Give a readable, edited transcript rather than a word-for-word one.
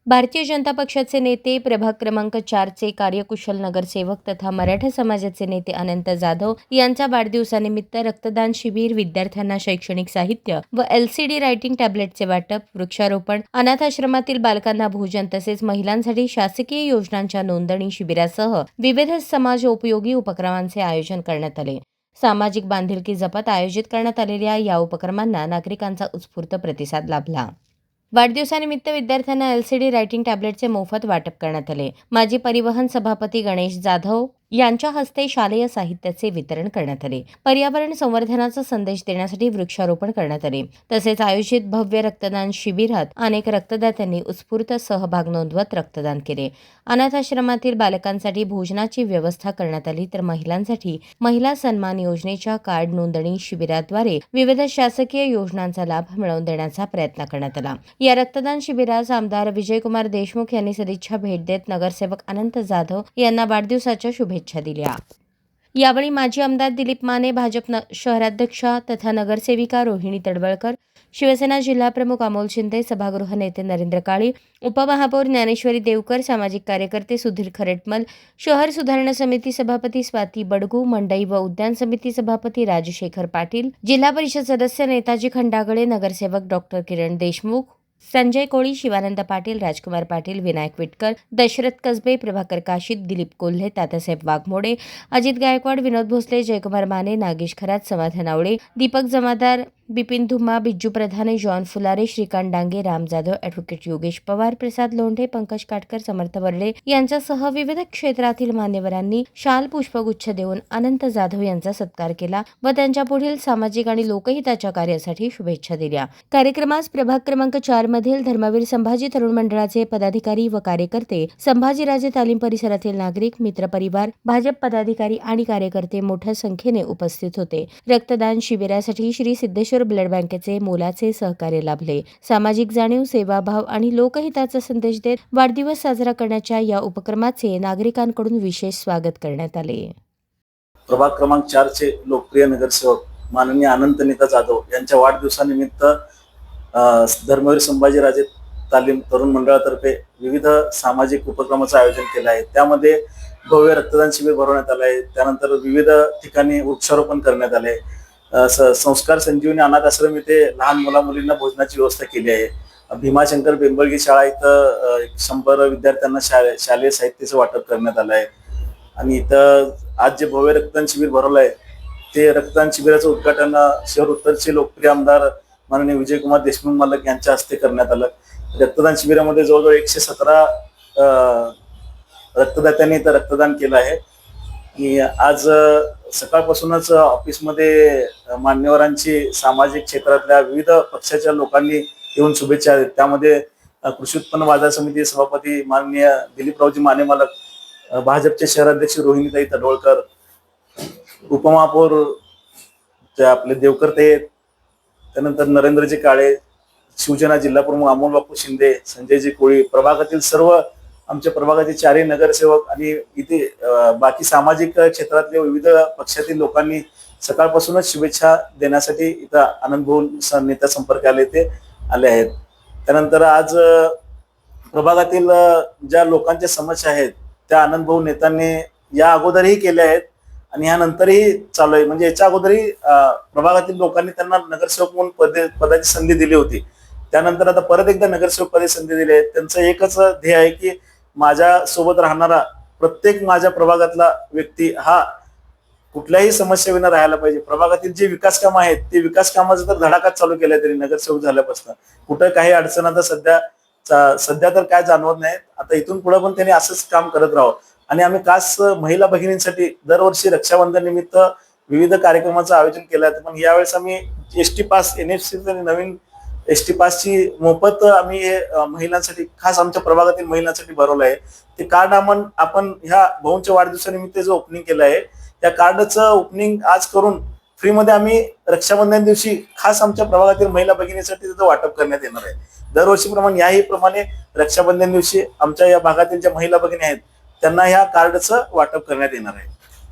भारतीय जनता पक्षाचे नेते, प्रभाग क्रमांक 4चे कार्यकुशल नगरसेवक तथा मराठा समाजाचे नेते अनंत जाधव यांच्या वाढदिवसानिमित्त रक्तदान शिबिर, विद्यार्थ्यांना शैक्षणिक साहित्य व LCD रायटिंग टॅब्लेटचे वाटप, वृक्षारोपण, अनाथाश्रमातील बालकांना भोजन तसेच महिलांसाठी शासकीय योजनांच्या नोंदणी शिबिरासह विविध समाजोपयोगी उपक्रमांचे आयोजन करण्यात आले. सामाजिक बांधिलकी जपत आयोजित करण्यात आलेल्या या उपक्रमांना नागरिकांचा उत्स्फूर्त प्रतिसाद लाभला. वाढदिवसानिमित्त विद्यार्थ्यांना LCD रायटिंग टॅब्लेटचे मोफत वाटप करण्यात आले. माजी परिवहन सभापती गणेश जाधव यांच्या हस्ते शालेय साहित्याचे वितरण करण्यात आले. पर्यावरण संवर्धनाचा संदेश देण्यासाठी वृक्षारोपण करण्यात आले. तसेच आयोजित भव्य रक्तदान शिबिरात अनेक रक्तदात्यांनी उत्स्फूर्त सहभाग नोंदवत रक्तदान केले. अनाथाश्रमातील बालकांसाठी भोजनाची व्यवस्था करण्यात आली, तर महिलांसाठी महिला सन्मान योजनेच्या कार्ड नोंदणी शिबिराद्वारे विविध शासकीय योजनांचा लाभ मिळवून देण्याचा प्रयत्न करण्यात आला. या रक्तदान शिबिरास आमदार विजयकुमार देशमुख यांनी सदिच्छा भेट देत नगरसेवक अनंत जाधव यांना वाढदिवसाच्या शुभेच्छा दिल्या. यावेळी माजी आमदार दिलीप माने, भाजप शहराध्यक्षा तथा नगरसेविका रोहिणी तडवळकर, शिवसेना जिल्हाप्रमुख अमोल शिंदे, सभागृह नेते नरेंद्र काळे, उपमहापौर ज्ञानेश्वरी देवकर, सामाजिक कार्यकर्ते सुधीर खरटमल, शहर सुधारणा समिती सभापती स्वाती बडगू, मंडई व उद्यान समिती सभापती राजशेखर पाटील, जिल्हा परिषद सदस्य नेताजी खंडागळे, नगरसेवक डॉक्टर किरण देशमुख, संजय कोळी, शिवानंद पाटील, राजकुमार पाटील, विनायक विटकर, दशरथ कसबे, प्रभाकर काशीद, दिलीप कोल्हे, तात्यासाहेब वाघमोडे, अजित गायकवाड, विनोद भोसले, जयकुमार माने, नागेश खरात, समाधान आवळे, दीपक जमादार, बिपिन धुमा, बिज्जू प्रधाने, जॉन फुलारे, श्रीकांत डांगे, राम जाधव, ॲडव्होकेट योगेश पवार, प्रसाद लोंढे, पंकज काटकर, समर्थ वर्डे यांच्यासह विविध क्षेत्रातील मान्यवरांनी शाल पुष्पगुच्छ देऊन अनंत जाधव यांचा सत्कार केला व त्यांच्या पुढील सामाजिक आणि लोकहिताच्या कार्यासाठी शुभेच्छा दिल्या. कार्यक्रमास प्रभाग क्रमांक 4 मधील धर्मवीर संभाजी तरुण मंडळाचे पदाधिकारी व कार्यकर्ते, संभाजीराजे तालीम परिसरातील नागरिक, मित्रपरिवार, भाजप पदाधिकारी आणि कार्यकर्ते मोठ्या संख्येने उपस्थित होते. रक्तदान शिबिरासाठी श्री सिद्धेश्वर ब्लड बँकेचे मोलाचे सहकार्य लाभले. सामाजिक जाणीव, सेवाभाव आणि लोकहिताचा संदेश देत वाढदिवस साजरा करण्याच्या या उपक्रमाचे नागरिकांकडून विशेष स्वागत करण्यात आले. प्रभाग क्रमांक 4चे लोकप्रिय नगरसेवक माननीय अनंत नेता जाधव यांच्या वाढदिवसानिमित्त धर्मवीर संभाजीराजे तालीम तरुण मंडळातर्फे विविध सामाजिक उपक्रमाचं आयोजन केलं आहे. त्यामध्ये भव्य रक्तदान शिबिर भरवण्यात आलं आहे. त्यानंतर विविध ठिकाणी वृक्षारोपण करण्यात आले. संस्कार संजीवनी अनाथ आश्रम इथे लहान मुला मुलींना भोजनाची व्यवस्था केली आहे. भीमाशंकर बेंबळगी शाळा इथं 100 विद्यार्थ्यांना शालेय साहित्याचं वाटप करण्यात आलं आहे. आणि इथं आज जे भव्य रक्तदान शिबिर भरवलं आहे ते रक्तदान शिबिराचं उद्घाटन शहर उत्तरचे लोकप्रिय आमदार माननीय विजयकुमार देशमुख मालक यांच्या हस्ते करण्यात आलं. रक्तदान शिबिरामध्ये जवळजवळ 117 रक्तदात्यांनी इथं रक्तदान केलं आहे. आणि आज सकाळपासूनच ऑफिसमध्ये मान्यवरांची सामाजिक क्षेत्रातल्या विविध पक्षाच्या लोकांनी येऊन शुभेच्छा आहेत. त्यामध्ये कृषी उत्पन्न बाजार समिती सभापती माननीय दिलीपरावजी माने मालक, भाजपचे शहराध्यक्ष रोहिणीताई तडवळकर, उपमहापौर आपले देवकर ते, त्यानंतर नरेंद्रजी काळे, शिवसेना जिल्हा प्रमुख अमोल बापू शिंदे, संजयजी कोळी, प्रभागातील सर्व आमच्या प्रभागाचे 4 नगरसेवक आणि इथे बाकी सामाजिक क्षेत्रातले विविध पक्षातील लोकांनी सकाळपासूनच शुभेच्छा देण्यासाठी इथं आनंद भाऊ नेता संपर्कालय ते आले आहेत. त्यानंतर आज प्रभागातील ज्या लोकांच्या समस्या आहेत त्या आनंद भाऊ नेत्यांनी या अगोदरही केल्या आहेत आणि यानंतरही चालू आहे. म्हणजे याच्या अगोदरही प्रभागातील लोकांनी त्यांना नगरसेवक म्हणून पदाची संधी दिली होती. त्यानंतर आता परत एकदा नगरसेवक पदाची संधी दिली आहे. त्यांचं एकच ध्येय आहे की माझ्या सोबत राहणारा प्रत्येक माझ्या प्रभागातला व्यक्ती हा कुठल्याही समस्येविना राहायला पाहिजे. प्रभागातील जे विकास कामं आहेत ते विकास कामाचं तर धडाकाच चालू केलाय तरी नगरसेवक झाल्यापासून कुठं काही अडचण आता सध्या तर काय जाणवत नाही. आता इथून पुढे पण त्यांनी असंच काम करत राहावं. आणि आम्ही खास महिला भगिनींसाठी दरवर्षी रक्षाबंधन निमित्त विविध कार्यक्रमाचं आयोजन केलं आहे. पण यावेळेस आम्ही एसटी पास NFC नवीन एसटी पासची मोफत आम्ही महिलांसाठी खास आमच्या प्रभागातील महिलांसाठी भरवलं आहे. ते कार्ड आपण ह्या भाऊंच्या वाढदिवसानिमित्त जो ओपनिंग केलं आहे त्या कार्डचं ओपनिंग आज करून फ्रीमध्ये आम्ही रक्षाबंधन दिवशी खास आमच्या प्रभागातील महिला भगिनीसाठी त्याचं वाटप करण्यात येणार आहे. दरवर्षीप्रमाणे याही प्रमाणे रक्षाबंधन दिवशी आमच्या या भागातील ज्या महिला भगिनी आहेत त्यांना ह्या कार्डचं वाटप करण्यात येणार आहे.